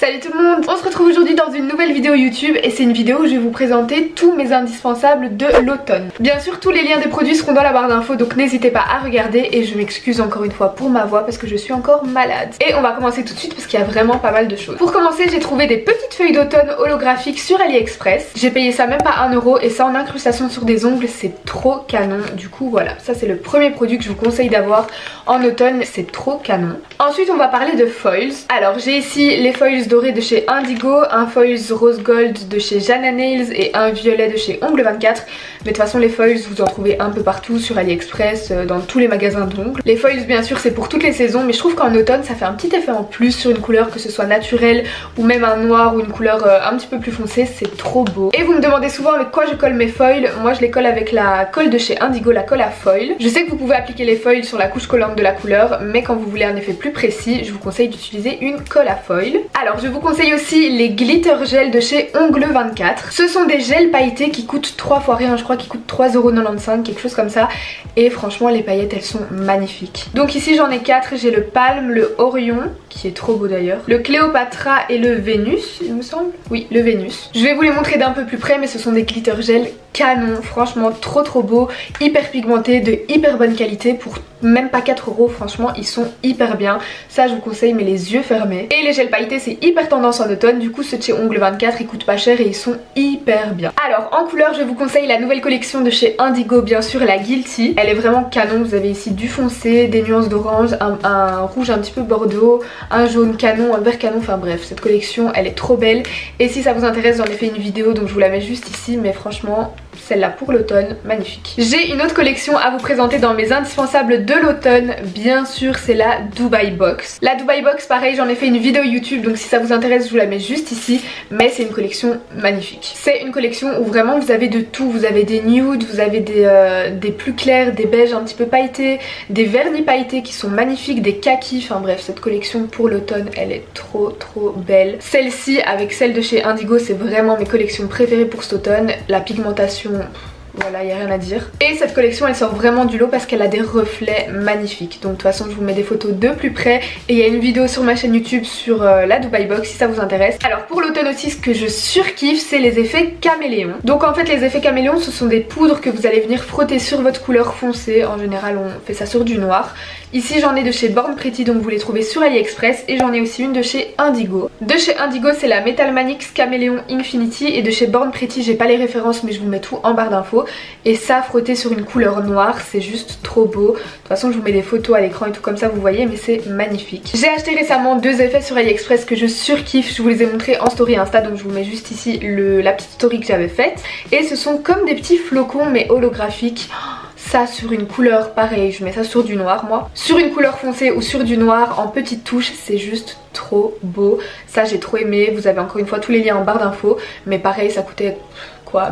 Salut tout le monde, on se retrouve aujourd'hui dans une nouvelle vidéo YouTube et c'est une vidéo où je vais vous présenter tous mes indispensables de l'automne. Bien sûr tous les liens des produits seront dans la barre d'infos donc n'hésitez pas à regarder et je m'excuse encore une fois pour ma voix parce que je suis encore malade. Et on va commencer tout de suite parce qu'il y a vraiment pas mal de choses. Pour commencer j'ai trouvé des petites feuilles d'automne holographiques sur AliExpress. J'ai payé ça même pas 1 € et ça en incrustation sur des ongles, c'est trop canon. Du coup voilà, ça c'est le premier produit que je vous conseille d'avoir en automne, c'est trop canon. Ensuite on va parler de foils. Alors j'ai ici les foils dorés de chez Indigo, un foils rose gold de chez Jana Nails et un violet de chez Ongle 24. Mais de toute façon les foils vous en trouvez un peu partout sur AliExpress, dans tous les magasins d'ongles. Les foils bien sûr c'est pour toutes les saisons mais je trouve qu'en automne ça fait un petit effet en plus sur une couleur, que ce soit naturelle ou même un noir ou une couleur un petit peu plus foncée, c'est trop beau. Et vous me demandez souvent avec quoi je colle mes foils. Moi je les colle avec la colle de chez Indigo, la colle à foil. Je sais que vous pouvez appliquer les foils sur la couche collante de la couleur mais quand vous voulez un effet plus précis je vous conseille d'utiliser une colle à foil. Alors je vous conseille aussi les glitter gel de chez Ongle 24. Ce sont des gels pailletés qui coûtent 3 fois rien, je crois qu'ils coûtent 3,95 €, quelque chose comme ça. Et franchement les paillettes elles sont magnifiques. Donc ici j'en ai 4, j'ai le Palme, le Orion qui est trop beau d'ailleurs, le Cléopatra et le Vénus il me semble. Oui le Vénus. Je vais vous les montrer d'un peu plus près mais ce sont des glitter gel canon, franchement trop beau, hyper pigmenté, de hyper bonne qualité pour même pas 4 €, franchement ils sont hyper bien. Ça je vous conseille mais les yeux fermés. Et les gels pailletés c'est hyper tendance en automne, du coup ceux de chez Ongle 24 ils coûtent pas cher et ils sont hyper bien. Alors en couleur je vous conseille la nouvelle collection de chez Indigo, bien sûr la Guilty. Elle est vraiment canon, vous avez ici du foncé, des nuances d'orange, un rouge un petit peu bordeaux, un jaune canon, un vert canon, enfin bref cette collection elle est trop belle. Et si ça vous intéresse j'en ai fait une vidéo donc je vous la mets juste ici, mais franchement celle-là pour l'automne, magnifique. J'ai une autre collection à vous présenter dans mes indispensables de l'automne, bien sûr c'est la Dubai Box. La Dubai Box pareil j'en ai fait une vidéo YouTube donc si ça vous intéresse je vous la mets juste ici, mais c'est une collection magnifique. C'est une collection où vraiment vous avez de tout, vous avez des nudes, vous avez des plus clairs, des beiges un petit peu pailletés, des vernis pailletés qui sont magnifiques, des kakis, enfin bref cette collection pour l'automne elle est trop belle. Celle-ci avec celle de chez Indigo c'est vraiment mes collections préférées pour cet automne, la pigmentation voilà, il n'y a rien à dire. Et cette collection elle sort vraiment du lot parce qu'elle a des reflets magnifiques. Donc de toute façon je vous mets des photos de plus près. Et il y a une vidéo sur ma chaîne YouTube sur la Dubai Box si ça vous intéresse. Alors pour l'automne aussi ce que je surkiffe c'est les effets caméléon. Donc en fait les effets caméléon ce sont des poudres que vous allez venir frotter sur votre couleur foncée. En général on fait ça sur du noir. Ici j'en ai de chez Born Pretty donc vous les trouvez sur AliExpress. Et j'en ai aussi une de chez Indigo. De chez Indigo c'est la Metal Manix Caméléon Infinity. Et de chez Born Pretty j'ai pas les références mais je vous mets tout en barre d'infos. Et ça frotter sur une couleur noire c'est juste trop beau. De toute façon je vous mets des photos à l'écran et tout comme ça vous voyez, mais c'est magnifique. J'ai acheté récemment 2 effets sur AliExpress que je surkiffe. Je vous les ai montrés en story Insta donc je vous mets juste ici la petite story que j'avais faite. Et ce sont comme des petits flocons mais holographiques. Ça sur une couleur pareil, je mets ça sur du noir moi. Sur une couleur foncée ou sur du noir en petites touches c'est juste trop beau. Ça j'ai trop aimé, vous avez encore une fois tous les liens en barre d'infos. Mais pareil ça coûtait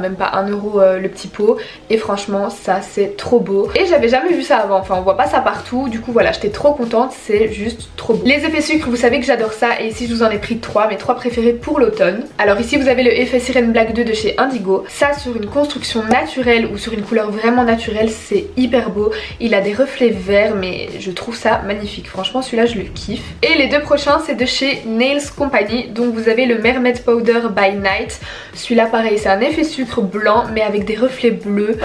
même pas 1 € le petit pot. Et franchement ça c'est trop beau. Et j'avais jamais vu ça avant, enfin on voit pas ça partout. Du coup voilà j'étais trop contente, c'est juste trop beau. Les effets sucre vous savez que j'adore ça. Et ici je vous en ai pris 3, mes 3 préférés pour l'automne. Alors ici vous avez le effet Sirène Black 2 de chez Indigo. Ça sur une construction naturelle ou sur une couleur vraiment naturelle c'est hyper beau. Il a des reflets verts mais je trouve ça magnifique. Franchement celui-là je le kiffe. Et les 2 prochains c'est de chez Nails Company. Donc vous avez le Mermaid Powder by Night. Celui-là pareil c'est un effet sucre blanc mais avec des reflets bleus.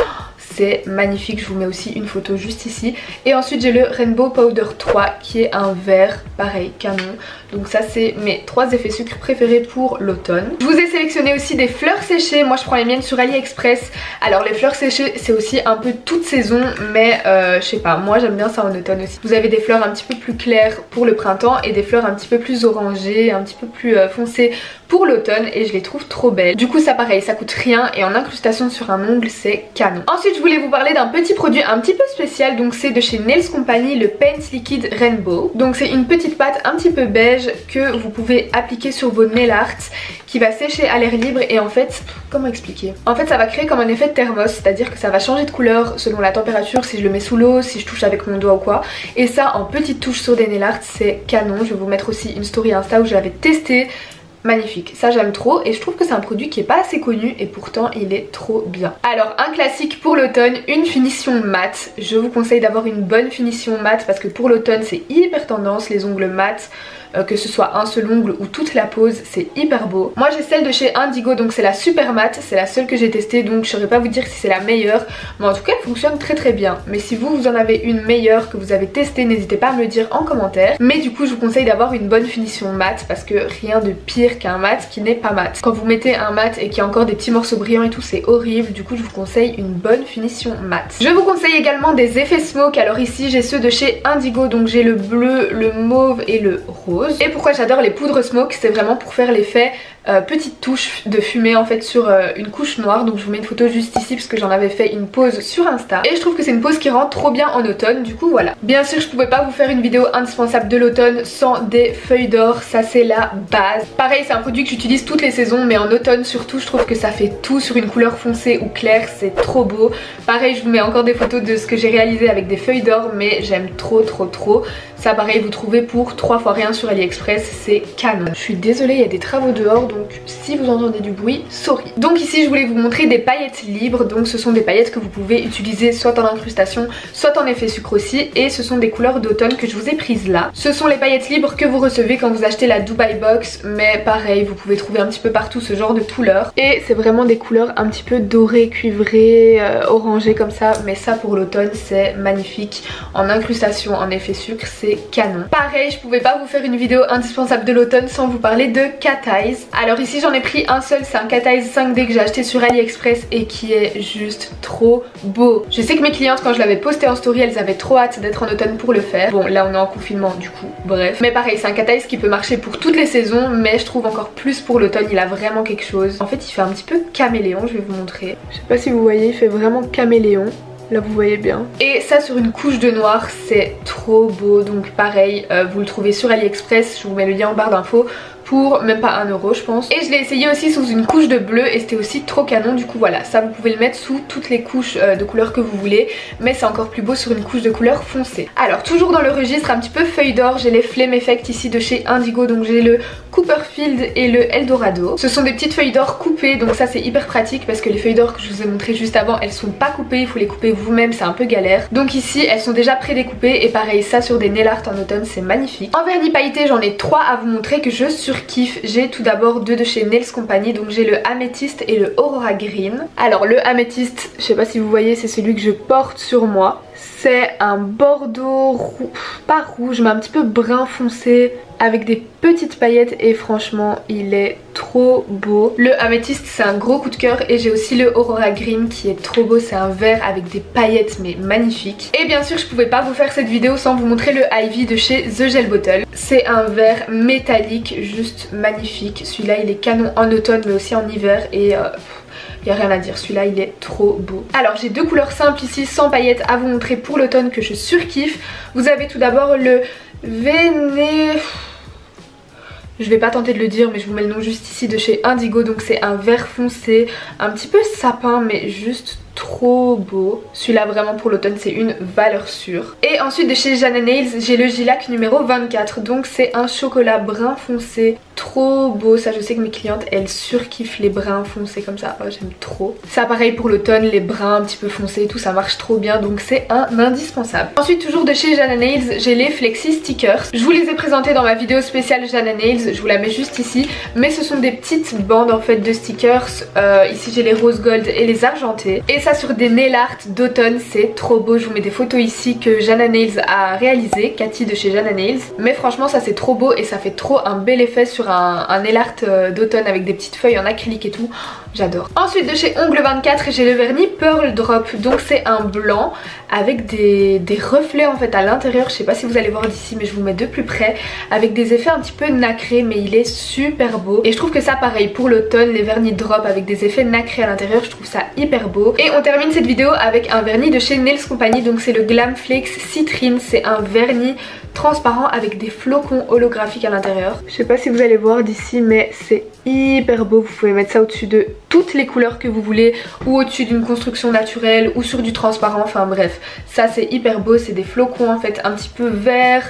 C'est magnifique, je vous mets aussi une photo juste ici. Et ensuite j'ai le Rainbow Powder 3 qui est un vert pareil canon. Donc ça c'est mes 3 effets sucre préférés pour l'automne. Je vous ai sélectionné aussi des fleurs séchées. Moi je prends les miennes sur AliExpress. Alors les fleurs séchées c'est aussi un peu toute saison mais je sais pas, moi j'aime bien ça en automne aussi. Vous avez des fleurs un petit peu plus claires pour le printemps et des fleurs un petit peu plus orangées, un petit peu plus foncées pour l'automne et je les trouve trop belles. Du coup ça pareil, ça coûte rien et en incrustation sur un ongle c'est canon. Ensuite je voulais vous parler d'un petit produit un petit peu spécial. Donc c'est de chez Nails Company, le Paint Liquid Rainbow. Donc c'est une petite pâte un petit peu beige que vous pouvez appliquer sur vos nail art qui va sécher à l'air libre. Et en fait, comment expliquer? En fait ça va créer comme un effet de thermos, c'est à dire que ça va changer de couleur selon la température, si je le mets sous l'eau, si je touche avec mon doigt ou quoi. Et ça en petites touches sur des nail art c'est canon. Je vais vous mettre aussi une story Insta où je l'avais testé. Magnifique, ça j'aime trop et je trouve que c'est un produit qui est pas assez connu et pourtant il est trop bien. Alors un classique pour l'automne, une finition mat. Je vous conseille d'avoir une bonne finition mat parce que pour l'automne c'est hyper tendance les ongles mat. que ce soit un seul ongle ou toute la pose, c'est hyper beau. Moi j'ai celle de chez Indigo, donc c'est la super mat, c'est la seule que j'ai testée, donc je saurais pas vous dire si c'est la meilleure, mais en tout cas elle fonctionne très bien. Mais si vous en avez une meilleure que vous avez testée, n'hésitez pas à me le dire en commentaire. Mais du coup je vous conseille d'avoir une bonne finition mat, parce que rien de pire qu'un mat qui n'est pas mat. Quand vous mettez un mat et qu'il y a encore des petits morceaux brillants et tout, c'est horrible. Du coup je vous conseille une bonne finition mat. Je vous conseille également des effets smoke. Alors ici j'ai ceux de chez Indigo, donc j'ai le bleu, le mauve et le rose. Et pourquoi j'adore les poudres smoke, c'est vraiment pour faire l'effet petite touche de fumée en fait sur une couche noire. Donc je vous mets une photo juste ici parce que j'en avais fait une pause sur Insta et je trouve que c'est une pause qui rend trop bien en automne, du coup voilà. Bien sûr je pouvais pas vous faire une vidéo indispensable de l'automne sans des feuilles d'or, ça c'est la base. Pareil, c'est un produit que j'utilise toutes les saisons, mais en automne surtout je trouve que ça fait tout sur une couleur foncée ou claire, c'est trop beau. Pareil, je vous mets encore des photos de ce que j'ai réalisé avec des feuilles d'or, mais j'aime trop. Ça pareil, vous trouvez pour 3 fois rien sur AliExpress, c'est canon. Je suis désolée, il y a des travaux dehors, donc si vous entendez du bruit, sorry. Donc ici je voulais vous montrer des paillettes libres, donc ce sont des paillettes que vous pouvez utiliser soit en incrustation, soit en effet sucre aussi, et ce sont des couleurs d'automne que je vous ai prises là. Ce sont les paillettes libres que vous recevez quand vous achetez la Dubai Box, mais pareil, vous pouvez trouver un petit peu partout ce genre de couleurs, et c'est vraiment des couleurs un petit peu dorées, cuivrées, orangées comme ça, mais ça pour l'automne c'est magnifique. En incrustation, en effet sucre, c'est canon. Pareil, je pouvais pas vous faire une vidéo indispensable de l'automne sans vous parler de Cat Eyes. Alors ici j'en ai pris un seul, c'est un Cat Eyes 5D que j'ai acheté sur AliExpress et qui est juste trop beau. Je sais que mes clientes, quand je l'avais posté en story, elles avaient trop hâte d'être en automne pour le faire. Bon là on est en confinement du coup, bref. Mais pareil, c'est un Cat Eyes qui peut marcher pour toutes les saisons, mais je trouve encore plus pour l'automne, il a vraiment quelque chose. En fait il fait un petit peu caméléon, je vais vous montrer. Je sais pas si vous voyez, il fait vraiment caméléon. Là vous voyez bien. Et ça sur une couche de noir, c'est trop beau. Donc pareil, vous le trouvez sur AliExpress, je vous mets le lien en barre d'infos, pour même pas 1 € je pense. Et je l'ai essayé aussi sous une couche de bleu et c'était aussi trop canon. Du coup voilà, ça vous pouvez le mettre sous toutes les couches de couleurs que vous voulez, mais c'est encore plus beau sur une couche de couleur foncée. Alors toujours dans le registre un petit peu feuille d'or, j'ai les Flame Effect ici de chez Indigo. Donc j'ai le Copperfield et le Eldorado. Ce sont des petites feuilles d'or coupées, donc ça c'est hyper pratique parce que les feuilles d'or que je vous ai montré juste avant, elles sont pas coupées, il faut les couper vous-même, c'est un peu galère. Donc ici elles sont déjà prédécoupées et pareil, ça sur des nail art en automne c'est magnifique. En vernis pailleté j'en ai 3 à vous montrer que je surkiffe. J'ai tout d'abord 2 de chez Nails Company, donc j'ai le Amethyst et le Aurora Green. Alors le Amethyst, je sais pas si vous voyez, c'est celui que je porte sur moi. C'est un bordeaux pas rouge mais un petit peu brun foncé avec des petites paillettes et franchement il est trop beau. Le Amethyst c'est un gros coup de cœur et j'ai aussi le Aurora Green qui est trop beau, c'est un vert avec des paillettes mais magnifique. Et bien sûr je pouvais pas vous faire cette vidéo sans vous montrer le Ivy de chez The Gel Bottle. C'est un vert métallique juste magnifique, celui-là il est canon en automne mais aussi en hiver et y a rien à dire, celui-là il est trop beau. Alors j'ai 2 couleurs simples ici sans paillettes à vous montrer pour l'automne que je surkiffe. Vous avez tout d'abord le je vais pas tenter de le dire mais je vous mets le nom juste ici de chez Indigo. Donc c'est un vert foncé, un petit peu sapin mais juste trop beau. Celui-là vraiment pour l'automne c'est une valeur sûre. Et ensuite de chez Jana Nails j'ai le Gilac numéro 24. Donc c'est un chocolat brun foncé, trop beau. Ça je sais que mes clientes elles surkiffent les bruns foncés comme ça, oh, j'aime trop. Ça pareil pour l'automne, les bruns un petit peu foncés et tout ça marche trop bien, donc c'est un indispensable. Ensuite toujours de chez Jana Nails j'ai les Flexi Stickers. Je vous les ai présentés dans ma vidéo spéciale Jana Nails, je vous la mets juste ici. Mais ce sont des petites bandes en fait de stickers. Ici j'ai les rose gold et les argentés. Et ça sur des nail art d'automne, c'est trop beau. Je vous mets des photos ici que Jana Nails a réalisé, Cathy de chez Jana Nails. Mais franchement ça c'est trop beau et ça fait trop un bel effet sur un nail art d'automne avec des petites feuilles en acrylique et tout. J'adore. Ensuite de chez Ongle 24 j'ai le vernis Pearl Drop. Donc c'est un blanc avec des reflets en fait à l'intérieur. Je sais pas si vous allez voir d'ici mais je vous mets de plus près, avec des effets un petit peu nacrés mais il est super beau. Et je trouve que ça pareil pour l'automne, les vernis drop avec des effets nacrés à l'intérieur, je trouve ça hyper beau. Et on termine cette vidéo avec un vernis de chez Nails Company. Donc c'est le Glam Flakes Citrine. C'est un vernis transparent avec des flocons holographiques à l'intérieur. Je sais pas si vous allez voir d'ici mais c'est hyper beau. Vous pouvez mettre ça au-dessus de toutes les couleurs que vous voulez ou au-dessus d'une construction naturelle ou sur du transparent, enfin bref, ça c'est hyper beau. C'est des flocons en fait un petit peu vert,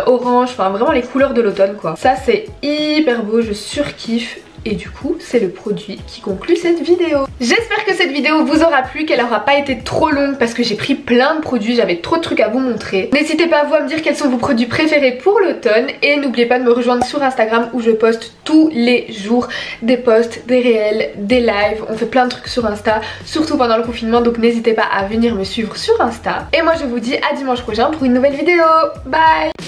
orange, enfin vraiment les couleurs de l'automne quoi. Ça c'est hyper beau, je surkiffe. et du coup c'est le produit qui conclut cette vidéo. J'espère que cette vidéo vous aura plu, qu'elle aura pas été trop longue parce que j'ai pris plein de produits, j'avais trop de trucs à vous montrer. N'hésitez pas vous à me dire quels sont vos produits préférés pour l'automne et n'oubliez pas de me rejoindre sur Instagram où je poste tous les jours des posts, des réels, des lives. On fait plein de trucs sur Insta, surtout pendant le confinement, donc n'hésitez pas à venir me suivre sur Insta. Et moi je vous dis à dimanche prochain pour une nouvelle vidéo. Bye!